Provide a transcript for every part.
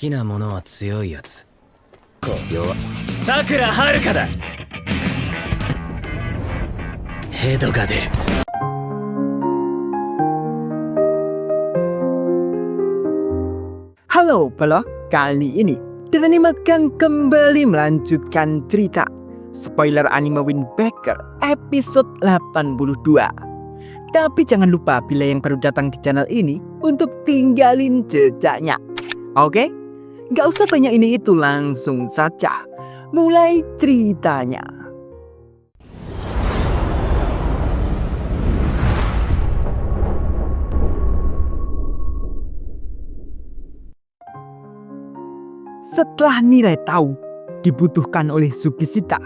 きなものは強いやつ。弱。さくらはるかだ。ヘドが出る。Halo Pelo, kali ini Danny akan kembali melanjutkan cerita spoiler anime Wind Waker episode 82. Tapi jangan lupa bila yang baru datang di channel ini untuk tinggalin jejaknya. Oke? Gak usah banyak ini itu, langsung saja mulai ceritanya. Setelah Nirai tahu dibutuhkan oleh Sukishita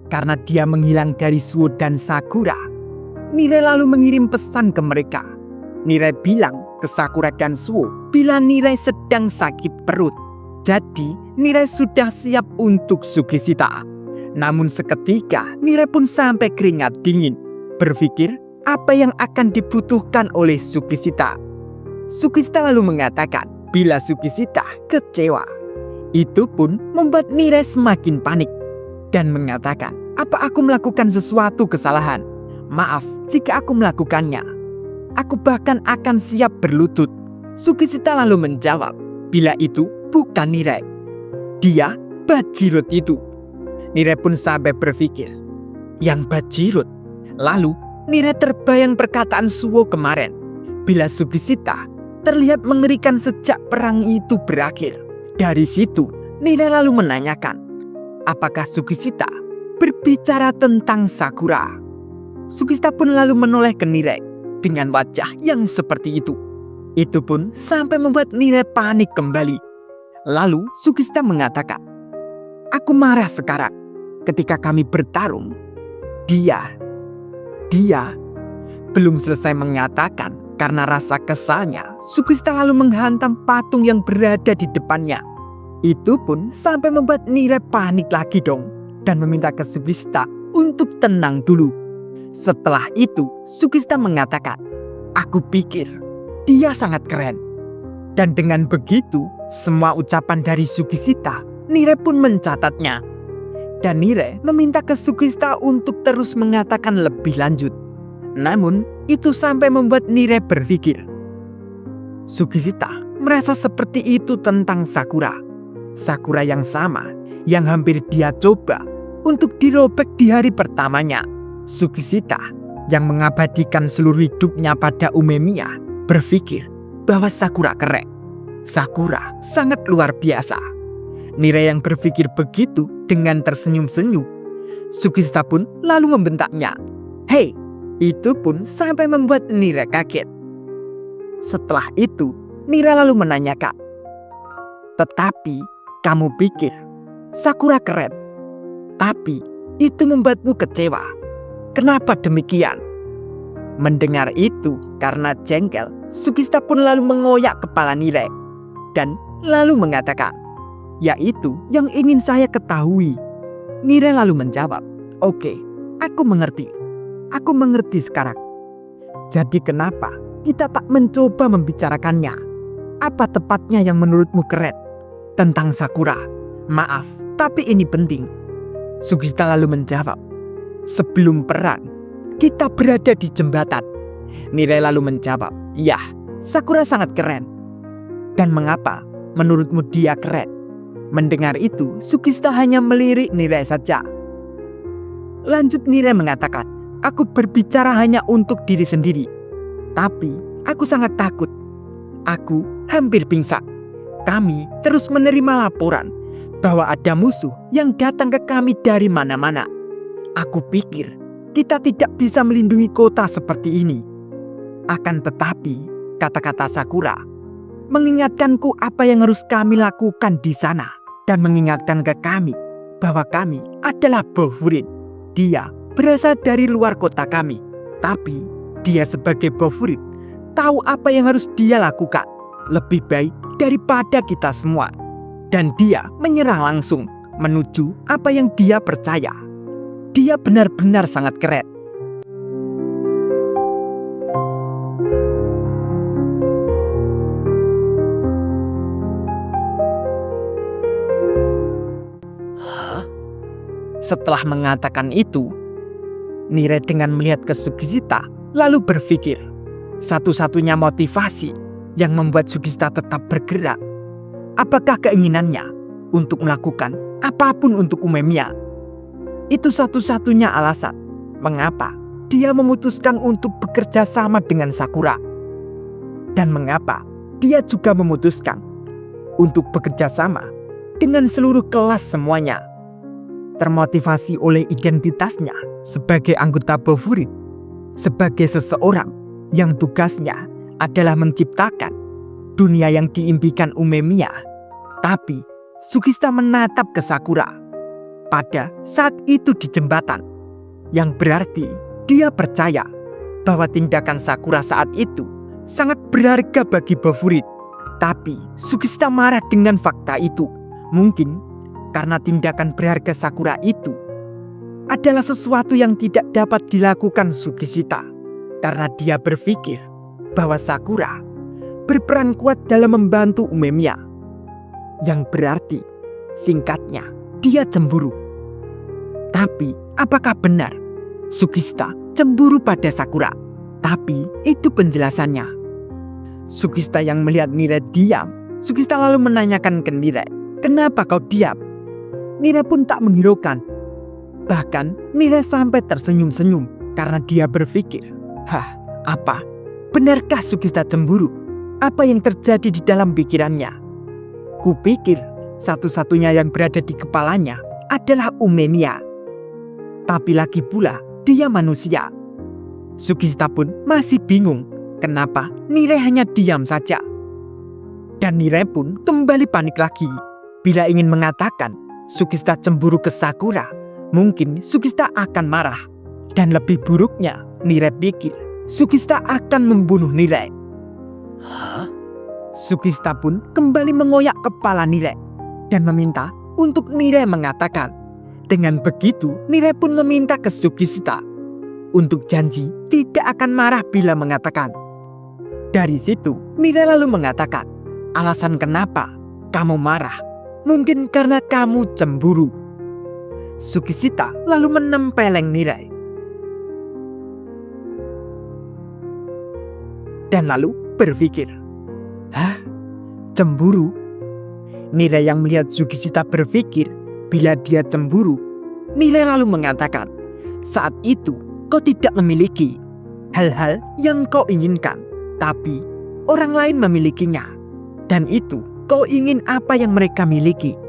karena dia menghilang dari Suo dan Sakura, Nirai lalu mengirim pesan ke mereka. Nirai bilang ke Sakura dan Suo bila Nirai sedang sakit perut. Jadi Nirai sudah siap untuk Sukishita. Namun seketika Nirai pun sampai keringat dingin, berpikir apa yang akan dibutuhkan oleh Sukishita. Sukishita lalu mengatakan bila Sukishita kecewa. Itu pun membuat Nirai semakin panik dan mengatakan, apa aku melakukan sesuatu kesalahan? Maaf jika aku melakukannya. Aku bahkan akan siap berlutut. Sukishita lalu menjawab, bila itu bukan Nirai. Dia Bajirut itu. Nirai pun sampai berpikir, yang Bajirut? Lalu Nirai terbayang perkataan Suo kemarin. Bila Sukishita terlihat mengerikan sejak perang itu berakhir. Dari situ, Nirai lalu menanyakan, apakah Sukishita berbicara tentang Sakura? Sukishita pun lalu menoleh ke Nirai dengan wajah yang seperti itu. Itu pun sampai membuat Nirai panik kembali. Lalu Sukishita mengatakan, aku marah sekarang. Ketika kami bertarung, dia belum selesai mengatakan. Karena rasa kesalnya, Sukishita lalu menghantam patung yang berada di depannya. Itu pun sampai membuat Nirai panik lagi dong. Dan meminta ke Sukishita untuk tenang dulu. Setelah itu, Sukishita mengatakan, aku pikir dia sangat keren. Dan dengan begitu, semua ucapan dari Sukishita, Nirai pun mencatatnya. Dan Nirai meminta ke Sukishita untuk terus mengatakan lebih lanjut. Namun, itu sampai membuat Nirai berpikir. Sukishita merasa seperti itu tentang Sakura. Sakura yang sama, yang hampir dia coba untuk dirobek di hari pertamanya. Sukishita yang mengabadikan seluruh hidupnya pada Umemiya berpikir bahwa Sakura keren. Sakura sangat luar biasa. Nirai yang berpikir begitu dengan tersenyum-senyum. Sukishita pun lalu membentaknya. Hei! Itu pun sampai membuat Nirai kaget. Setelah itu, Nirai lalu menanyakan, tetapi kamu pikir Sakura keren, tapi itu membuatmu kecewa. Kenapa demikian? Mendengar itu, karena jengkel, Sukishita pun lalu mengoyak kepala Nirai dan lalu mengatakan, yaitu yang ingin saya ketahui. Nirai lalu menjawab, oke, aku mengerti. Aku mengerti sekarang. Jadi kenapa kita tak mencoba membicarakannya? Apa tepatnya yang menurutmu keren tentang Sakura? Maaf, tapi ini penting. Sukishita lalu menjawab, sebelum perang, kita berada di jembatan. Nirai lalu menjawab, ya, Sakura sangat keren. Dan mengapa menurutmu dia keren? Mendengar itu, Sukishita hanya melirik Nirai saja. Lanjut Nirai mengatakan, aku berbicara hanya untuk diri sendiri. Tapi aku sangat takut. Aku hampir pingsan. Kami terus menerima laporan bahwa ada musuh yang datang ke kami dari mana-mana. Aku pikir kita tidak bisa melindungi kota seperti ini. Akan tetapi, kata-kata Sakura mengingatkanku apa yang harus kami lakukan di sana. Dan mengingatkan ke kami bahwa kami adalah Bofurin. Dia berasal dari luar kota kami. Tapi dia sebagai Bofurin tahu apa yang harus dia lakukan. Lebih baik daripada kita semua. Dan dia menyerah langsung menuju apa yang dia percaya. Dia benar-benar sangat keren. Setelah mengatakan itu, Nire dengan melihat ke Sukishita lalu berpikir, satu-satunya motivasi yang membuat Sukishita tetap bergerak, apakah keinginannya untuk melakukan apapun untuk Umemiya? Itu satu-satunya alasan mengapa dia memutuskan untuk bekerja sama dengan Sakura. Dan mengapa dia juga memutuskan untuk bekerja sama dengan seluruh kelas semuanya. Termotivasi oleh identitasnya sebagai anggota Bofuri, sebagai seseorang yang tugasnya adalah menciptakan dunia yang diimpikan Umemiya. Tapi Sukishita menatap ke Sakura pada saat itu di jembatan, yang berarti dia percaya bahwa tindakan Sakura saat itu sangat berharga bagi Bofuri. Tapi Sukishita marah dengan fakta itu. Mungkin karena tindakan berharga Sakura itu adalah sesuatu yang tidak dapat dilakukan Sukishita, karena dia berpikir bahwa Sakura berperan kuat dalam membantu Umemiya, yang berarti singkatnya dia cemburu. Tapi apakah benar Sukishita cemburu pada Sakura? Tapi itu penjelasannya. Sukishita yang melihat Nire diam, Sukishita lalu menanyakan ke Nire, "Kenapa kau diam?" Nire pun tak menghiraukan. Bahkan Nire sampai tersenyum-senyum karena dia berpikir, apa? Benarkah Sukishita cemburu? Apa yang terjadi di dalam pikirannya? Kupikir satu-satunya yang berada di kepalanya adalah Umemiya. Tapi lagi pula dia manusia. Sukishita pun masih bingung kenapa Nire hanya diam saja. Dan Nire pun kembali panik lagi. Bila ingin mengatakan Sukishita cemburu ke Sakura, mungkin Sukishita akan marah. Dan lebih buruknya, Nire pikir Sukishita akan membunuh Nire. Sukishita pun kembali mengoyak kepala Nire dan meminta untuk Nire mengatakan. Dengan begitu, Nire pun meminta ke Sukishita untuk janji tidak akan marah bila mengatakan. Dari situ, Nire lalu mengatakan, "Alasan kenapa kamu marah? Mungkin karena kamu cemburu." Sukishita lalu menempeleng Nire. Dan lalu berpikir, cemburu? Nire yang melihat Sukishita berpikir bila dia cemburu, Nire lalu mengatakan, "Saat itu kau tidak memiliki hal-hal yang kau inginkan, tapi orang lain memilikinya. Dan itu kau ingin apa yang mereka miliki.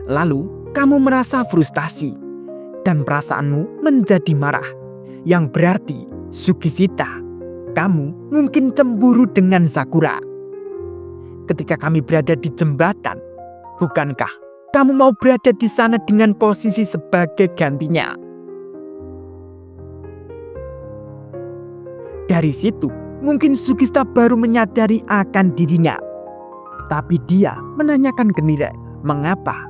Lalu kamu merasa frustasi dan perasaanmu menjadi marah. Yang berarti Sukishita, kamu mungkin cemburu dengan Sakura. Ketika kami berada di jembatan, bukankah kamu mau berada di sana dengan posisi sebagai gantinya?" Dari situ mungkin Sukishita baru menyadari akan dirinya. Tapi dia menanyakan ke Nire, mengapa?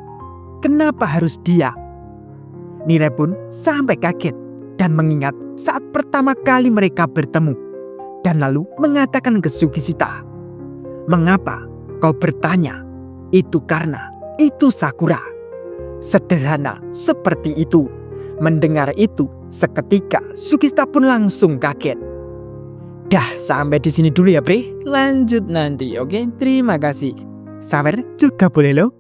Kenapa harus dia? Nire pun sampai kaget dan mengingat saat pertama kali mereka bertemu. Dan lalu mengatakan ke Sukishita, "Mengapa kau bertanya? Itu karena itu Sakura." Sederhana seperti itu. Mendengar itu, seketika Sukishita pun langsung kaget. Dah, sampai di sini dulu ya, Bre. Lanjut nanti, oke? Terima kasih. Sawer juga boleh loh.